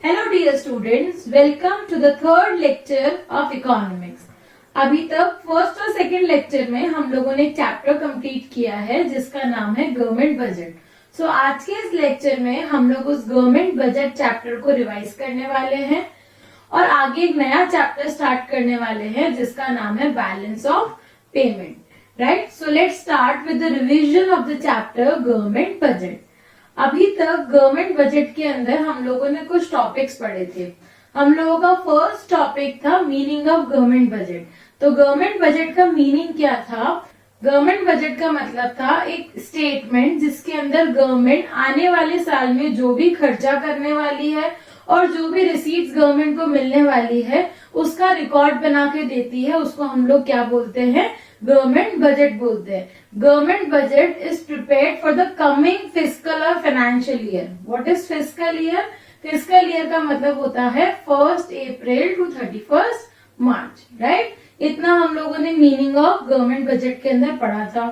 Hello dear students, welcome to the third lecture of economics. अभी तक first और second lecture में हम लोगों ने एक चैप्टर कंप्लीट किया है जिसका नाम है गवर्नमेंट बजट। सो आज के इस लेक्चर में हम लोग उस गवर्नमेंट बजट चैप्टर को रिवाइज करने वाले हैं और आगे एक नया चैप्टर स्टार्ट करने वाले हैं जिसका नाम है balance of payment. Right, so let's start with the revision of the chapter government budget. अभी तक गवर्नमेंट बजट के अंदर हम लोगों ने कुछ टॉपिक्स पढ़े थे। हम लोगों का फर्स्ट टॉपिक था मीनिंग ऑफ गवर्नमेंट बजट। तो गवर्नमेंट बजट का मीनिंग क्या था? गवर्नमेंट बजट का मतलब था एक स्टेटमेंट जिसके अंदर गवर्नमेंट आने वाले साल में जो भी खर्चा करने वाली है और जो भी रिसीट्स गवर्नमेंट को मिलने वाली है उसका रिकॉर्ड बना के देती है। उसको हम लोग क्या बोलते हैं? गवर्नमेंट बजट बोलते हैं। Government budget is prepared for the coming fiscal और financial year. What is fiscal year? Fiscal year का मतलब होता है 1 अप्रैल टू 31 मार्च। राइट, इतना हम लोगों ने मीनिंग ऑफ गवर्नमेंट बजट के अंदर पढ़ा था।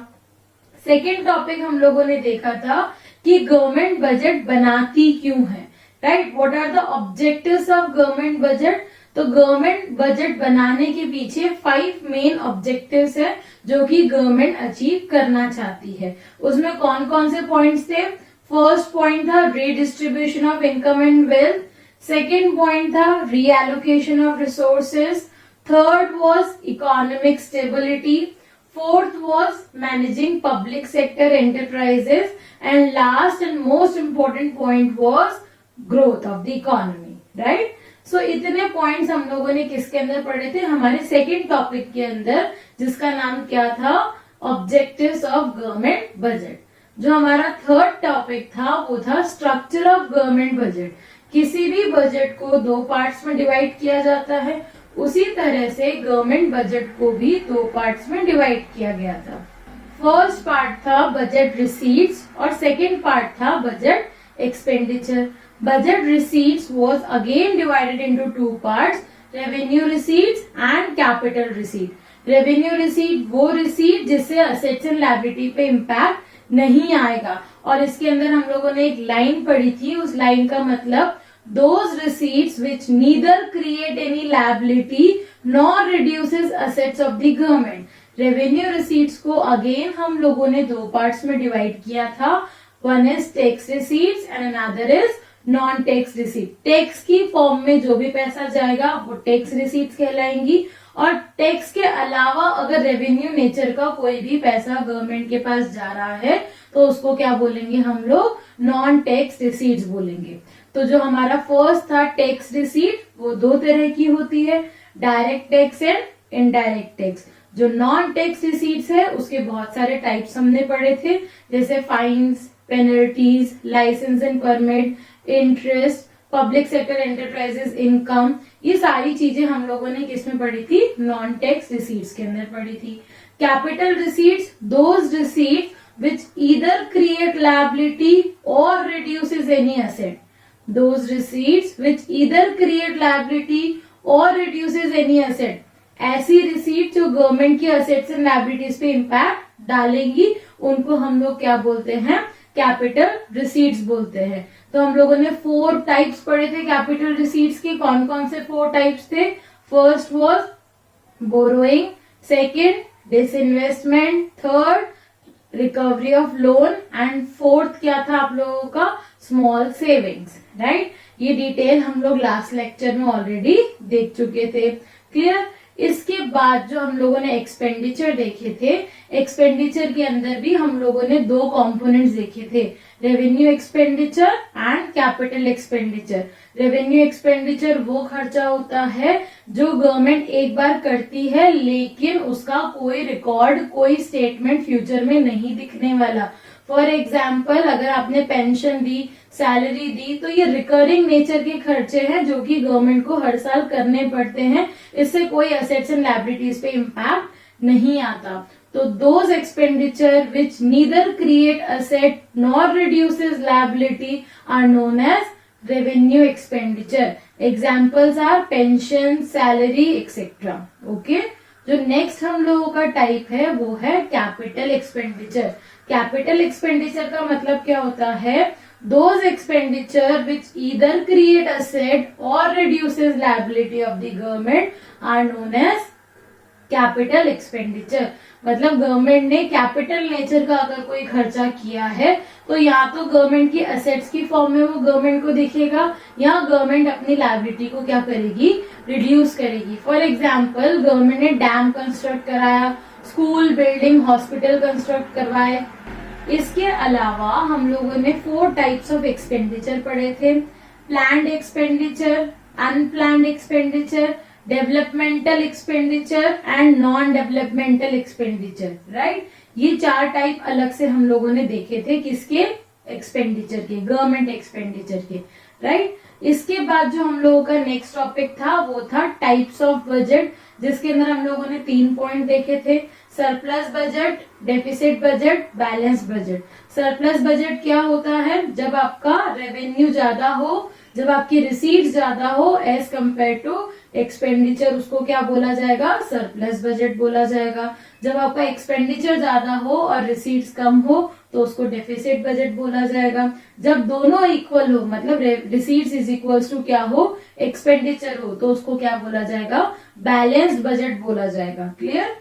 सेकेंड टॉपिक हम लोगों ने देखा था कि गवर्नमेंट बजट बनाती क्यों है। Right, what are the objectives of government budget? तो गवर्नमेंट बजट बनाने के पीछे 5 मेन ऑब्जेक्टिव्स है जो कि गवर्नमेंट अचीव करना चाहती है। उसमें कौन कौन से पॉइंट्स थे? फर्स्ट पॉइंट था redistribution of income and wealth. Second point था reallocation of resources. Third was economic stability. Fourth was managing public sector enterprises and last and most important point was growth of the economy. Right, so इतने points हम लोगों ने किसके अंदर पढ़े थे? हमारे सेकेंड टॉपिक के अंदर, जिसका नाम क्या था? Objectives of government budget. जो हमारा थर्ड टॉपिक था वो था स्ट्रक्चर ऑफ गवर्नमेंट बजट। किसी भी बजट को 2 पार्ट्स में डिवाइड किया जाता है, उसी तरह से गवर्नमेंट बजट को भी 2 पार्ट्स में डिवाइड किया गया था। फर्स्ट पार्ट था बजट रिसीट्स और सेकेंड पार्ट था budget expenditure. Budget receipts was again divided into 2 parts, revenue receipts and capital receipt. Revenue receipt वो receipt जिससे assets and liability पे impact नहीं आएगा। और इसके अंदर हम लोगों ने एक लाइन पढ़ी थी, उस लाइन का मतलब those receipts which neither create any liability nor reduces assets of the government. Revenue receipts को again हम लोगों ने 2 parts में divide किया था। One is tax receipts and another is non tax receipt. Tax की फॉर्म में जो भी पैसा जाएगा वो टैक्स रिसीट्स कहलाएंगी और टैक्स के अलावा अगर रेवेन्यू नेचर का कोई भी पैसा गवर्नमेंट के पास जा रहा है तो उसको क्या बोलेंगे हम लोग? नॉन टैक्स रिसीट्स बोलेंगे। तो जो हमारा फर्स्ट था टैक्स रिसीट, वो 2 तरह की होती है, direct tax and indirect tax. जो नॉन टैक्स रिसीट्स है उसके बहुत सारे टाइप्स हमने पढ़े थे, जैसे fines, penalties, licence and permit, interest, public sector enterprises income. ये सारी चीजें हम लोगों ने किसमें पढ़ी थी? नॉन टैक्स रिसीट्स के अंदर पढ़ी थी। Capital receipts, those receipts which either create liability और reduces any asset. Those receipts which either create liability और रिड्यूसेस एनी एसेट। ऐसी रिसीट जो गवर्नमेंट की एसेट्स एंड लायबिलिटीज पे इम्पैक्ट डालेंगी उनको हम लोग क्या बोलते हैं? कैपिटल रिसीट्स बोलते हैं। तो हम लोगों ने 4 टाइप्स पढ़े थे कैपिटल रिसीट्स के। कौन कौन से 4 टाइप्स थे? First was borrowing, second disinvestment, third recovery of loan and fourth क्या था आप लोगों का? Small savings. राइट, ये डिटेल हम लोग लास्ट लेक्चर में ऑलरेडी देख चुके थे। क्लियर? इसके बाद जो हम लोगों ने एक्सपेंडिचर देखे थे, एक्सपेंडिचर के अंदर भी हम लोगों ने 2 कंपोनेंट्स देखे थे, revenue expenditure and capital expenditure. Revenue expenditure वो खर्चा होता है जो गवर्नमेंट एक बार करती है लेकिन उसका कोई रिकॉर्ड, कोई स्टेटमेंट फ्यूचर में नहीं दिखने वाला। फॉर एग्जाम्पल, अगर आपने पेंशन दी, सैलरी दी, तो ये रिकरिंग नेचर के खर्चे हैं जो कि गवर्नमेंट को हर साल करने पड़ते हैं। इससे कोई एसेट्स एंड लायबिलिटीज पे इम्पैक्ट नहीं आता। तो those expenditure which neither create asset nor reduces liability are known as revenue expenditure. Examples are pension, salary etcetera. Okay, जो नेक्स्ट हम लोगों का टाइप है वो है कैपिटल एक्सपेंडिचर। कैपिटल एक्सपेंडिचर का मतलब क्या होता है? those expenditure which either create asset or reduces liability of the government are known as capital expenditure. मतलब गवर्नमेंट ने कैपिटल नेचर का अगर कोई खर्चा किया है तो या तो गवर्नमेंट की असेट्स की फॉर्म में वो गवर्नमेंट को दिखेगा या गवर्नमेंट अपनी लायबिलिटी को क्या करेगी, रिड्यूस करेगी। फॉर एग्जाम्पल गवर्नमेंट ने डैम कंस्ट्रक्ट कराया, स्कूल, बिल्डिंग, हॉस्पिटल कंस्ट्रक्ट करवाए। इसके अलावा हम लोगों ने 4 टाइप्स ऑफ एक्सपेंडिचर पढ़े थे, planned expenditure, unplanned expenditure, developmental expenditure and non developmental expenditure, right. ये 4 टाइप अलग से हम लोगों ने देखे थे, किसके, एक्सपेंडिचर के, गवर्नमेंट एक्सपेंडिचर के, राइट। इसके बाद जो हम लोगों का नेक्स्ट टॉपिक था वो था टाइप्स ऑफ बजट, जिसके अंदर हम लोगों ने 3 पॉइंट देखे थे, surplus budget, deficit budget, balance budget. Surplus budget क्या होता है, जब आपका रेवेन्यू ज्यादा हो, जब आपकी रिसीट्स ज्यादा हो एज कंपेयर टू एक्सपेंडिचर, उसको क्या बोला जाएगा, सरप्लस बजट बोला जाएगा। जब आपका एक्सपेंडिचर ज्यादा हो और रिसीट्स कम हो तो उसको डेफिसिट बजट बोला जाएगा। जब दोनों इक्वल हो, मतलब रिसीट्स इज इक्वल्स टू क्या हो, एक्सपेंडिचर हो, तो उसको क्या बोला जाएगा, बैलेंस्ड बजट बोला जाएगा। क्लियर।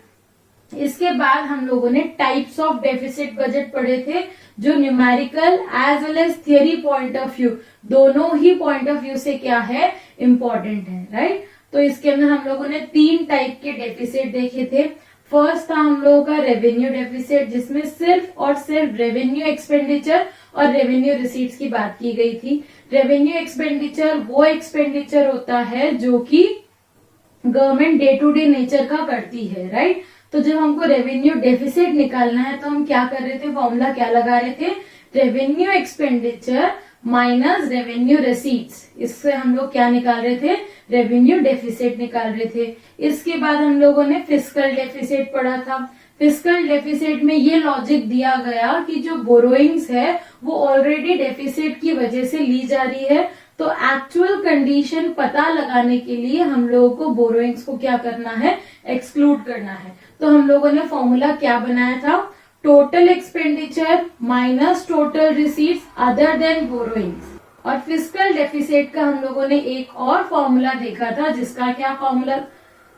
इसके बाद हम लोगों ने टाइप्स ऑफ डेफिसिट बजट पढ़े थे, जो numerical as well as theory point of view, दोनों ही पॉइंट ऑफ व्यू से क्या है, इंपॉर्टेंट है, राइट। तो इसके अंदर हम लोगों ने 3 टाइप के डेफिसिट देखे थे। फर्स्ट था हम लोगों का रेवेन्यू डेफिसिट, जिसमें सिर्फ और सिर्फ रेवेन्यू एक्सपेंडिचर और रेवेन्यू रिसीट्स की बात की गई थी। रेवेन्यू एक्सपेंडिचर वो एक्सपेंडिचर होता है जो कि government day to day nature का करती है, राइट। तो जब हमको रेवेन्यू डेफिसिट निकालना है तो हम क्या कर रहे थे, फॉर्मूला क्या लगा रहे थे, revenue expenditure minus revenue receipts. इससे हम लोग क्या निकाल रहे थे, रेवेन्यू डेफिसिट निकाल रहे थे। इसके बाद हम लोगों ने फिस्कल डेफिसिट पढ़ा था। फिस्कल डेफिसिट में ये लॉजिक दिया गया कि जो बोरोइंग्स है वो ऑलरेडी डेफिसिट की वजह से ली जा रही है, तो एक्चुअल कंडीशन पता लगाने के लिए हम लोगों को बोरोइंग्स को क्या करना है, एक्सक्लूड करना है। तो हम लोगों ने फॉर्मूला क्या बनाया था, total expenditure minus total receipts other than borrowings. और फिस्कल डेफिसिट का हम लोगों ने एक और फॉर्मूला देखा था, जिसका क्या फॉर्मूला,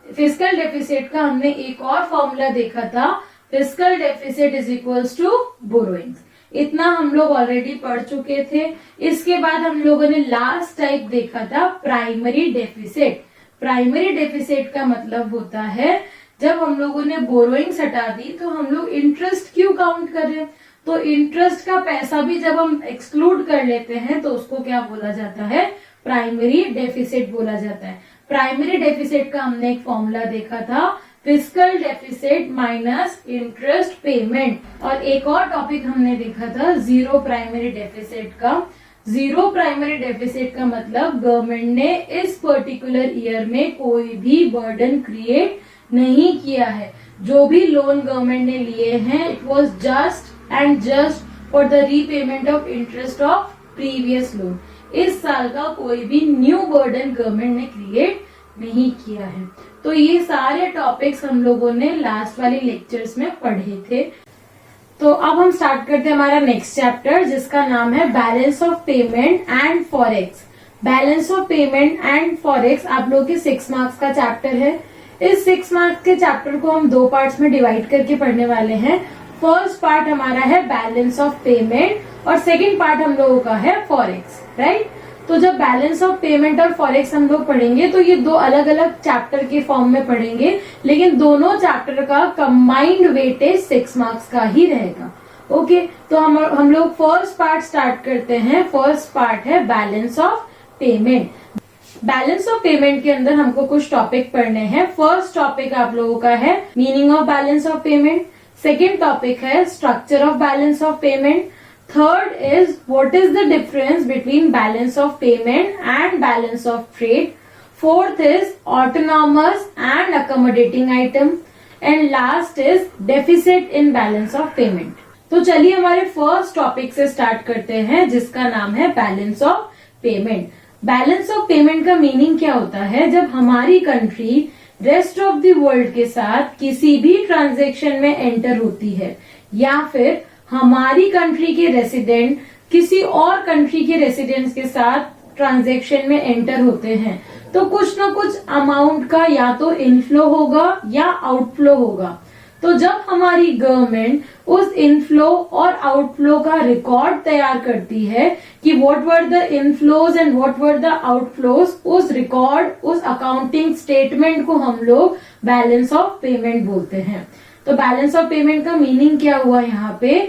फिस्कल डेफिसिट का हमने एक और फॉर्मूला देखा था, fiscal deficit is equals to borrowings. इतना हम लोग ऑलरेडी पढ़ चुके थे। इसके बाद हम लोगों ने लास्ट टाइप देखा था, प्राइमरी डेफिसिट। प्राइमरी डेफिसिट का मतलब होता है जब हम लोगों ने बोरोइंग्स हटा दी तो हम लोग इंटरेस्ट क्यों काउंट कर रहे हैं, तो इंटरेस्ट का पैसा भी जब हम एक्सक्लूड कर लेते हैं तो उसको क्या बोला जाता है, प्राइमरी डेफिसिट बोला जाता है। प्राइमरी डेफिसिट का हमने एक फॉर्मूला देखा था, fiscal deficit minus interest payment. और एक और टॉपिक हमने देखा था जीरो प्राइमरी डेफिसिट का। जीरो प्राइमरी डेफिसिट का मतलब गवर्नमेंट ने इस पर्टिकुलर ईयर में कोई भी बर्डन क्रिएट नहीं किया है। जो भी लोन गवर्नमेंट ने लिए हैं, it was just and just for the repayment of interest of previous loan. इस साल का कोई भी न्यू बर्डन गवर्नमेंट ने क्रिएट नहीं किया है। तो ये सारे टॉपिक्स हम लोगों ने लास्ट वाली लेक्चर्स में पढ़े थे। तो अब हम स्टार्ट करते हैं हमारा नेक्स्ट चैप्टर, जिसका नाम है balance of payment and forex. Balance of payment and forex आप लोगों के 6 मार्क्स का चैप्टर है। इस 6 मार्क्स के चैप्टर को हम 2 पार्ट्स में डिवाइड करके पढ़ने वाले हैं। फर्स्ट पार्ट हमारा है बैलेंस ऑफ पेमेंट और सेकंड पार्ट हम लोगों का है फॉरेक्स, राइट। तो जब बैलेंस ऑफ पेमेंट और फॉरेक्स हम लोग पढ़ेंगे तो ये 2 अलग अलग चैप्टर के फॉर्म में पढ़ेंगे, लेकिन दोनों चैप्टर का कंबाइंड वेटेज 6 मार्क्स का ही रहेगा। ओके, तो हम लोग फर्स्ट पार्ट स्टार्ट करते हैं। फर्स्ट पार्ट है balance of payment. Balance of payment के अंदर हमको कुछ टॉपिक पढ़ने हैं। फर्स्ट टॉपिक आप लोगों का है meaning of balance of payment. Second topic है structure of balance of payment. Third is what is the difference between balance of payment and balance of trade. Fourth is autonomous and accommodating item. And last is deficit in balance of payment. तो चलिए हमारे first topic से start करते हैं, जिसका नाम है balance of payment. Balance of payment का मीनिंग क्या होता है, जब हमारी country rest of the world के साथ किसी भी ट्रांजेक्शन में एंटर होती है या फिर हमारी कंट्री के रेसिडेंट किसी और कंट्री के रेसिडेंट्स के साथ ट्रांजैक्शन में एंटर होते हैं तो कुछ ना कुछ अमाउंट का या तो इनफ्लो होगा या आउटफ्लो होगा। तो जब हमारी गवर्नमेंट उस इनफ्लो और आउटफ्लो का रिकॉर्ड तैयार करती है कि what were the inflows and what were the outflows, उस रिकॉर्ड, उस अकाउंटिंग स्टेटमेंट को हम लोग बैलेंस ऑफ पेमेंट बोलते हैं। तो बैलेंस ऑफ पेमेंट का मीनिंग क्या हुआ यहाँ पे?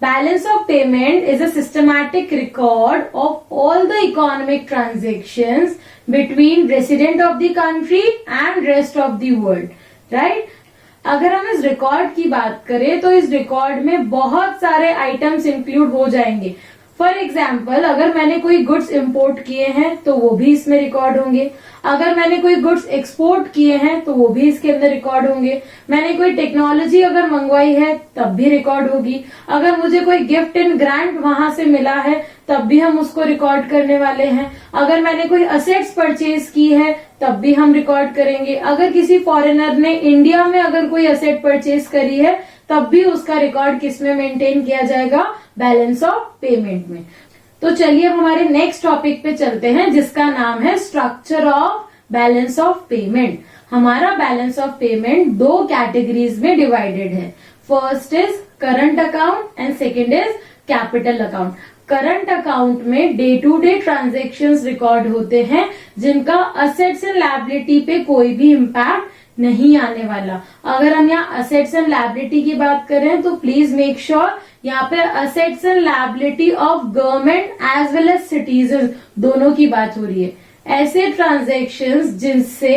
Balance of payment is a systematic record of all the economic transactions between resident of the country and rest of the world, right? अगर हम इस रिकॉर्ड की बात करें तो इस रिकॉर्ड में बहुत सारे आइटम्स इंक्लूड हो जाएंगे। फॉर एग्जाम्पल, अगर मैंने कोई गुड्स इंपोर्ट किए हैं तो वो भी इसमें रिकॉर्ड होंगे। अगर मैंने कोई गुड्स एक्सपोर्ट किए हैं तो वो भी इसके अंदर रिकॉर्ड होंगे। मैंने कोई टेक्नोलॉजी अगर मंगवाई है तब भी रिकॉर्ड होगी। अगर मुझे कोई गिफ्ट इन ग्रांट वहां से मिला है तब भी हम उसको रिकॉर्ड करने वाले हैं। अगर मैंने कोई असेट्स परचेज की है तब भी हम रिकॉर्ड करेंगे। अगर किसी फॉरेनर ने इंडिया में अगर कोई असेट परचेज करी है तब भी उसका रिकॉर्ड किस में मेंटेन किया जाएगा? बैलेंस ऑफ पेमेंट में। तो चलिए अब हमारे नेक्स्ट टॉपिक पे चलते हैं जिसका नाम है structure of balance of payment. हमारा बैलेंस ऑफ पेमेंट दो कैटेगरीज में डिवाइडेड है। First is current account and second is capital account. Current account में day to day transactions record होते हैं जिनका असेट्स एंड लायबिलिटी पे कोई भी इम्पैक्ट नहीं आने वाला। अगर हम यहाँ असेट्स एंड लायबिलिटी की बात करें तो प्लीज मेक श्योर यहाँ पे assets and liability of government as well as citizen दोनों की बात हो रही है। ऐसे ट्रांजेक्शन्स जिनसे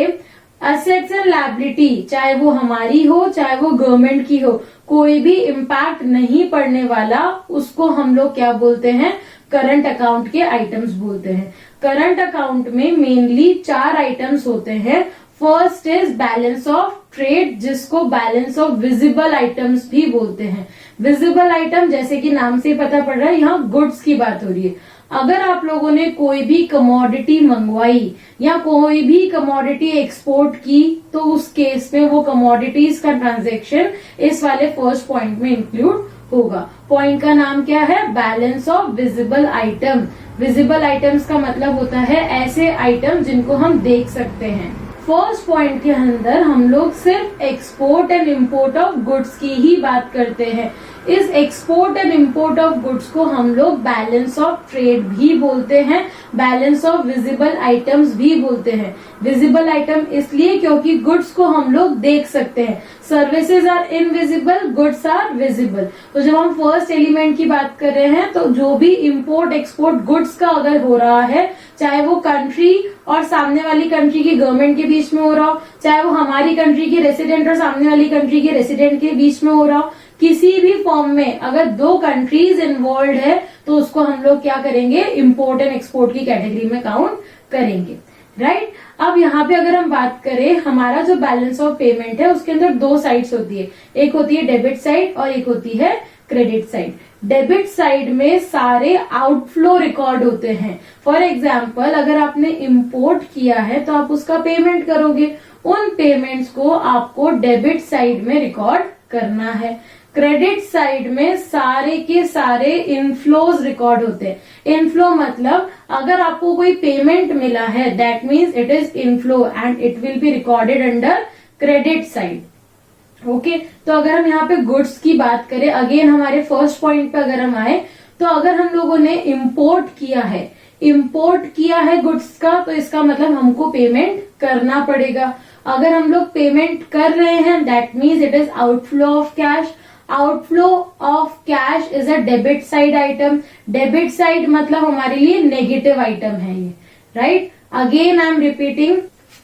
असेट्स एंड लायबिलिटी, चाहे वो हमारी हो चाहे वो गवर्नमेंट की हो, कोई भी इम्पैक्ट नहीं पड़ने वाला, उसको हम लोग क्या बोलते हैं? करंट अकाउंट के आइटम्स बोलते हैं। करंट अकाउंट में मेनली 4 आइटम्स होते हैं। First is balance of trade, जिसको बैलेंस ऑफ विजिबल आइटम्स भी बोलते हैं। विजिबल आइटम जैसे कि नाम से पता पड़ रहा है, यहाँ गुड्स की बात हो रही है। अगर आप लोगों ने कोई भी कमोडिटी मंगवाई या कोई भी कमोडिटी एक्सपोर्ट की तो उस केस में वो कमोडिटीज का ट्रांजैक्शन इस वाले फर्स्ट पॉइंट में इंक्लूड होगा। पॉइंट का नाम क्या है? Balance of visible item. Visible items का मतलब होता है ऐसे आइटम जिनको हम देख सकते हैं। फर्स्ट पॉइंट के अंदर हम लोग सिर्फ export and import of goods की ही बात करते हैं। इस export and import of goods को हम लोग बैलेंस ऑफ ट्रेड भी बोलते हैं, बैलेंस ऑफ विजिबल आइटम्स भी बोलते हैं। विजिबल आइटम इसलिए क्योंकि गुड्स को हम लोग देख सकते हैं। Services are invisible, goods are visible. तो जब हम फर्स्ट एलिमेंट की बात कर रहे हैं तो जो भी इम्पोर्ट एक्सपोर्ट गुड्स का अगर हो रहा है, चाहे वो कंट्री और सामने वाली कंट्री की गवर्नमेंट के बीच में हो रहा हो, चाहे वो हमारी कंट्री के रेसिडेंट और सामने वाली कंट्री के रेसिडेंट के बीच में हो रहा हो, किसी भी फॉर्म में अगर 2 कंट्रीज इन्वॉल्व है तो उसको हम लोग क्या करेंगे? इम्पोर्ट एंड एक्सपोर्ट की कैटेगरी में काउंट करेंगे, राइट? अब यहाँ पे अगर हम बात करें, हमारा जो बैलेंस ऑफ पेमेंट है उसके अंदर 2 साइड्स होती है। एक होती है डेबिट साइड और एक होती है क्रेडिट साइड। डेबिट साइड में सारे आउटफ्लो रिकॉर्ड होते हैं। फॉर एग्जाम्पल, अगर आपने इंपोर्ट किया है तो आप उसका पेमेंट करोगे, उन पेमेंट्स को आपको डेबिट साइड में रिकॉर्ड करना है। क्रेडिट साइड में सारे के सारे इनफ्लोज रिकॉर्ड होते हैं। इनफ्लो मतलब अगर आपको कोई पेमेंट मिला है that means it is inflow and it will be recorded under credit side. Okay, तो अगर हम यहाँ पे गुड्स की बात करें, अगेन हमारे फर्स्ट पॉइंट पे अगर हम आए तो अगर हम लोगों ने इंपोर्ट किया है गुड्स का, तो इसका मतलब हमको पेमेंट करना पड़ेगा। अगर हम लोग पेमेंट कर रहे हैं that means it is outflow of cash. Outflow of cash is a debit side item. Debit side मतलब हमारे लिए नेगेटिव आइटम है ये, right? Again I am repeating,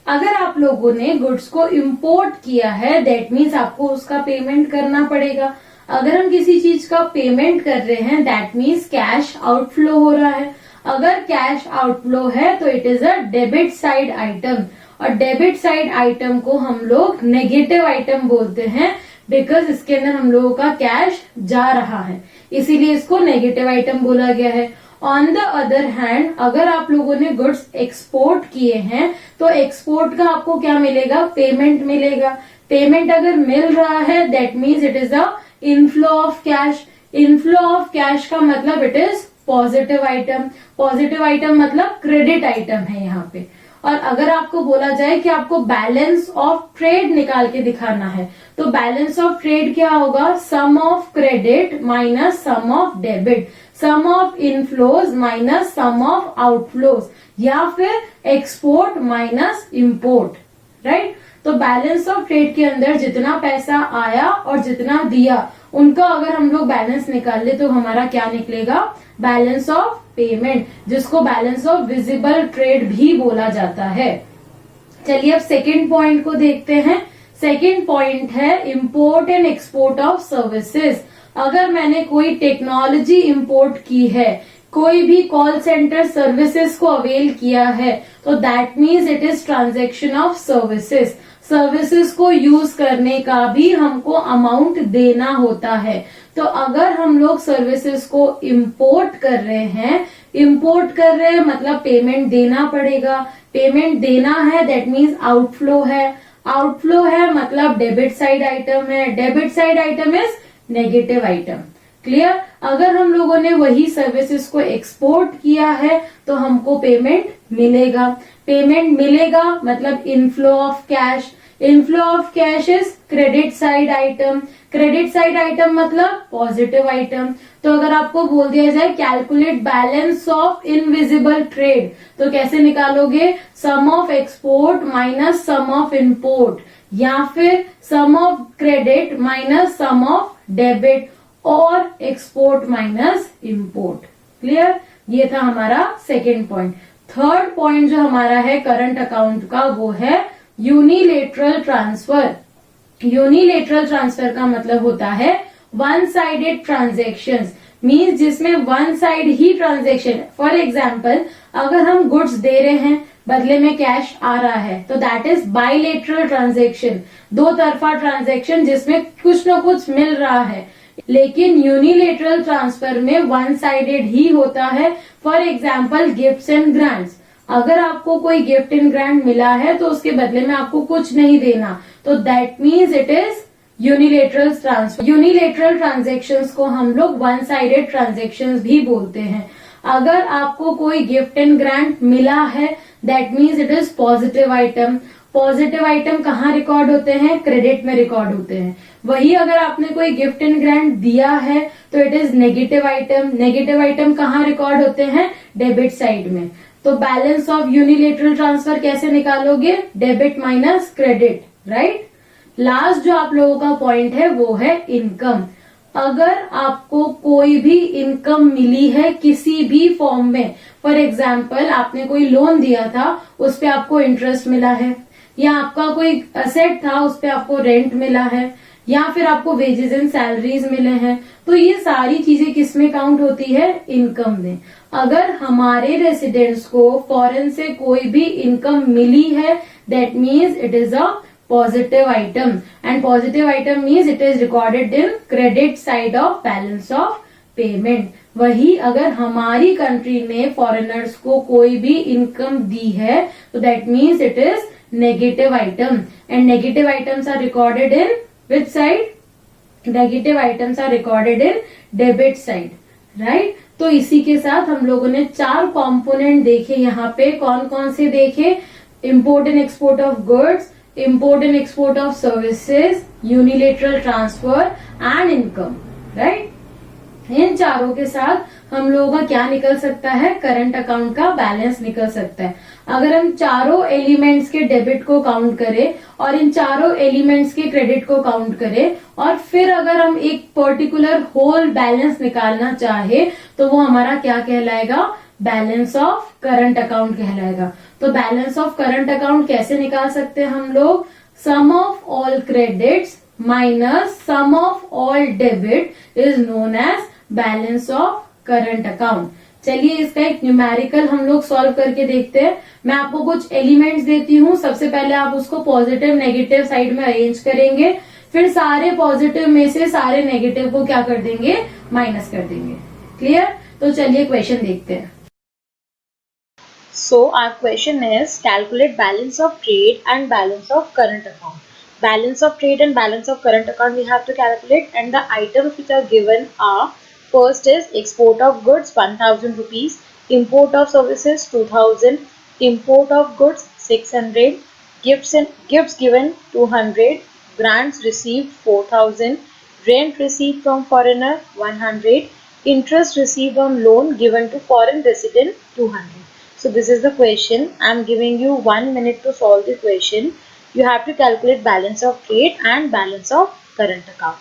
अगर आप लोगों ने गुड्स को इंपोर्ट किया है दैट मीन्स आपको उसका पेमेंट करना पड़ेगा। अगर हम किसी चीज का पेमेंट कर रहे हैं दैट मीन्स कैश आउटफ्लो हो रहा है। अगर कैश आउटफ्लो है तो it is a debit side item, और डेबिट साइड आइटम को हम लोग नेगेटिव आइटम बोलते हैं बिकॉज इसके अंदर हम लोगों का कैश जा रहा है, इसीलिए इसको नेगेटिव आइटम बोला गया है। ऑन द अदर हैंड, अगर आप लोगों ने गुड्स एक्सपोर्ट किए हैं तो एक्सपोर्ट का आपको क्या मिलेगा? पेमेंट मिलेगा। पेमेंट अगर मिल रहा है that means it is a inflow of cash. Inflow of cash का मतलब it is positive item. Positive item मतलब क्रेडिट आइटम है यहाँ पे। और अगर आपको बोला जाए कि आपको बैलेंस ऑफ ट्रेड निकाल के दिखाना है, तो बैलेंस ऑफ ट्रेड क्या होगा? Sum of credit minus sum of debit, sum of inflows minus sum of outflows, या फिर एक्सपोर्ट माइनस इंपोर्ट, राइट। तो बैलेंस ऑफ ट्रेड के अंदर जितना पैसा आया और जितना दिया, उनका अगर हम लोग बैलेंस निकाल ले तो हमारा क्या निकलेगा? बैलेंस ऑफ पेमेंट, जिसको बैलेंस ऑफ विजिबल ट्रेड भी बोला जाता है। चलिए अब सेकेंड पॉइंट को देखते हैं। सेकेंड पॉइंट है import and export of services. अगर मैंने कोई टेक्नोलॉजी इंपोर्ट की है, कोई भी कॉल सेंटर सर्विसेज को अवेल किया है, तो that means it is transaction of services. Services को यूज करने का भी हमको अमाउंट देना होता है। तो अगर हम लोग सर्विसेज को इंपोर्ट कर रहे हैं, इंपोर्ट कर रहे हैं मतलब पेमेंट देना पड़ेगा। पेमेंट देना है दैट मीन्स आउटफ्लो है। आउटफ्लो है मतलब डेबिट साइड आइटम है। Debit side item is negative item. Clear? अगर हम लोगों ने वही सर्विसेज को एक्सपोर्ट किया है तो हमको पेमेंट मिलेगा। पेमेंट मिलेगा मतलब inflow of cash. Inflow of cash is credit side item. Credit side item मतलब पॉजिटिव आइटम। तो अगर आपको बोल दिया जाए calculate balance of invisible trade, तो कैसे निकालोगे? Sum of export minus sum of import, या फिर sum of credit minus sum of debit, और एक्सपोर्ट माइनस इंपोर्ट। क्लियर? ये था हमारा सेकेंड पॉइंट। थर्ड पॉइंट जो हमारा है करंट अकाउंट का, वो है यूनिलेटरल ट्रांसफर। यूनिलेटरल ट्रांसफर का मतलब होता है वन साइडेड ट्रांजेक्शन्स, मीन्स जिसमें one side he transaction. For example, अगर हम गुड्स दे रहे हैं, बदले में कैश आ रहा है, तो दैट इज बाइलेटरल ट्रांजेक्शन, दो तरफा ट्रांजेक्शन जिसमें कुछ न कुछ मिल रहा है। लेकिन यूनिलेटरल ट्रांसफर में वन साइडेड ही होता है। For example gifts and grants, अगर आपको कोई गिफ्ट एंड ग्रांट मिला है तो उसके बदले में आपको कुछ नहीं देना, तो that means it is unilateral transfer. Unilateral transactions को हम लोग वन साइडेड ट्रांजेक्शन्स भी बोलते हैं। अगर आपको कोई गिफ्ट एंड ग्रांट मिला है, that means it is positive item. Positive item कहाँ रिकॉर्ड होते हैं? क्रेडिट में रिकॉर्ड होते हैं। वही अगर आपने कोई गिफ्ट एंड ग्रांट दिया है तो it is negative item. Negative item कहाँ रिकॉर्ड होते हैं? डेबिट साइड में। तो बैलेंस ऑफ यूनिलेटरल ट्रांसफर कैसे निकालोगे? Debit minus credit, right. Last जो आप लोगों का पॉइंट है वो है इनकम। अगर आपको कोई भी इनकम मिली है किसी भी फॉर्म में, फॉर एग्जाम्पल आपने कोई लोन दिया था, उस पे आपको इंटरेस्ट मिला है, या आपका कोई असेट था उस पे आपको रेंट मिला है, या फिर आपको वेजेस एंड सैलरीज मिले हैं, तो ये सारी चीजें किसमें काउंट होती है? इनकम में। अगर हमारे रेसिडेंट्स को फॉरेन से कोई भी इनकम मिली है, that means it is a positive item, and positive item means it is recorded in credit side of balance of payment. वही अगर हमारी कंट्री ने फॉरेनर्स को कोई भी इनकम दी है तो that means it is negative item, and negative items are recorded in which side? Negative items are recorded in debit side, right. तो इसी के साथ हम लोगों ने 4 कॉम्पोनेंट देखे। यहाँ पे कौन कौन से देखे? Import and export of goods, import and export of services, unilateral transfer and income, right? इन चारों के साथ हम लोगों का क्या निकल सकता है? करंट अकाउंट का बैलेंस निकल सकता है। अगर हम चारों एलिमेंट्स के डेबिट को काउंट करें और इन चारों एलिमेंट्स के क्रेडिट को काउंट करें, और फिर अगर हम एक पर्टिकुलर होल बैलेंस निकालना चाहे, तो वो हमारा क्या कहलाएगा? बैलेंस ऑफ करंट अकाउंट कहलाएगा। तो बैलेंस ऑफ करंट अकाउंट कैसे निकाल सकते हैं हम लोग? Sum of all credits minus sum of all debit is known as balance of current account. चलिए इसका एक न्यूमेरिकल हम लोग सॉल्व करके देखते हैं। मैं आपको कुछ एलिमेंट्स देती हूँ, सबसे पहले आप उसको पॉजिटिव नेगेटिव साइड में अरेंज करेंगे, फिर सारे पॉजिटिव में से सारे नेगेटिव को क्या कर देंगे? माइनस कर देंगे। क्लियर? तो चलिए क्वेश्चन देखते हैं। So our question is calculate balance of trade and balance of current account. Balance of trade and balance of current account we have to calculate, and the items which are given are First is export of goods 1000 rupees, import of services 2000, import of goods 600, gifts given 200, grants received 4000, rent received from foreigner 100, interest received on loan given to foreign resident 200. So this is the question. I am giving you 1 minute to solve the question. You have to calculate balance of trade and balance of current account.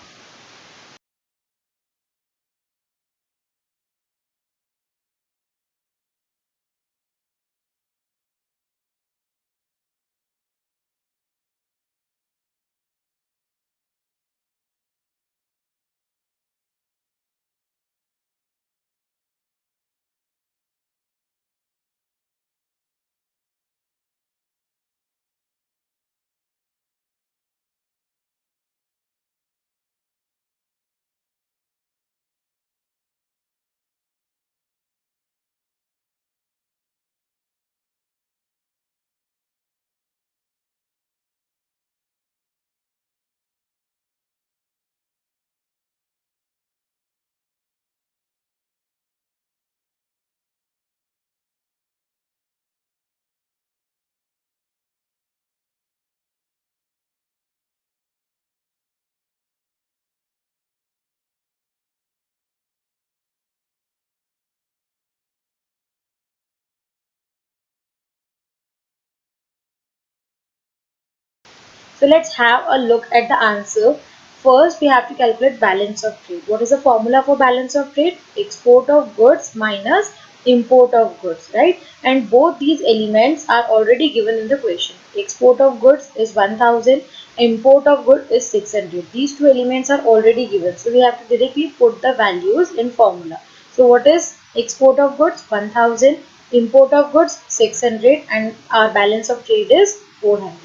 So let's have a look at the answer. First, we have to calculate balance of trade. What is the formula for balance of trade? Export of goods minus import of goods, right? And both these elements are already given in the question. Export of goods is 1000, import of goods is 600. These two elements are already given. So we have to directly put the values in formula. So what is export of goods? 1000, import of goods 600, and our balance of trade is 400.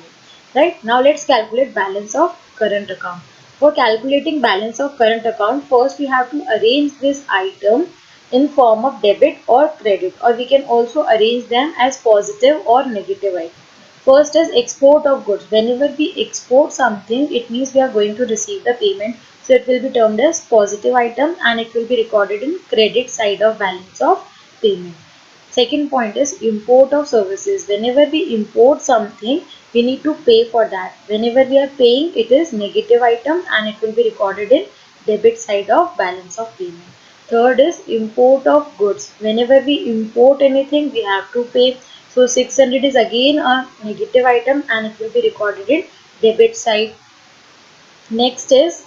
Right, now let's calculate balance of current account. For calculating balance of current account, first we have to arrange this item in form of debit or credit, or we can also arrange them as positive or negative item. First is export of goods. Whenever we export something, it means we are going to receive the payment, so it will be termed as positive item and it will be recorded in credit side of balance of payment. Second point is import of services. Whenever we import something, we need to pay for that. Whenever we are paying, it is negative item and it will be recorded in debit side of balance of payment. Third is import of goods. Whenever we import anything, we have to pay. So 600 is again a negative item and it will be recorded in debit side. Next is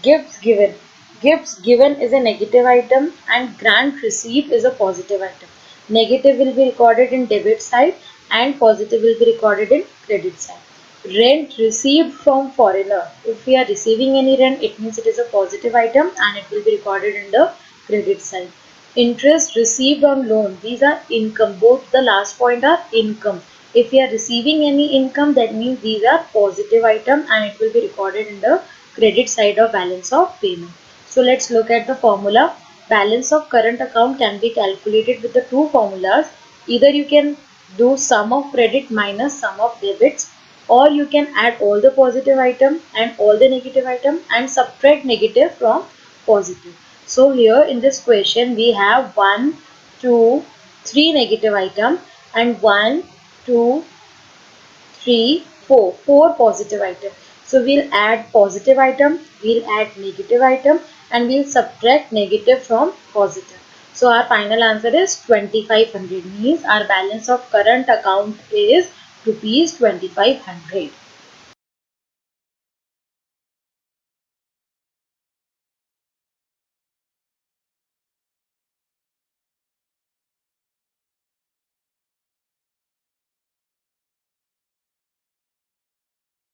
gifts given. Gifts given is a negative item and grant received is a positive item. Negative will be recorded in debit side and positive will be recorded in credit side. Rent received from foreigner. If we are receiving any rent, it means it is a positive item and it will be recorded in the credit side. Interest received on loan. These are income. Both the last point are income. If we are receiving any income, that means these are positive item and it will be recorded in the credit side of balance of payment. So let's look at the formula. Balance of current account can be calculated with the two formulas. Either you can do sum of credit minus sum of debits, or you can add all the positive item and all the negative item and subtract negative from positive. So here in this question we have 1, 2, 3 negative item and 1, 2, 3, 4. 4 positive item. So we'll add positive item, we'll add negative item and we'll subtract negative from positive. So our final answer is 2500, means our balance of current account is rupees 2500.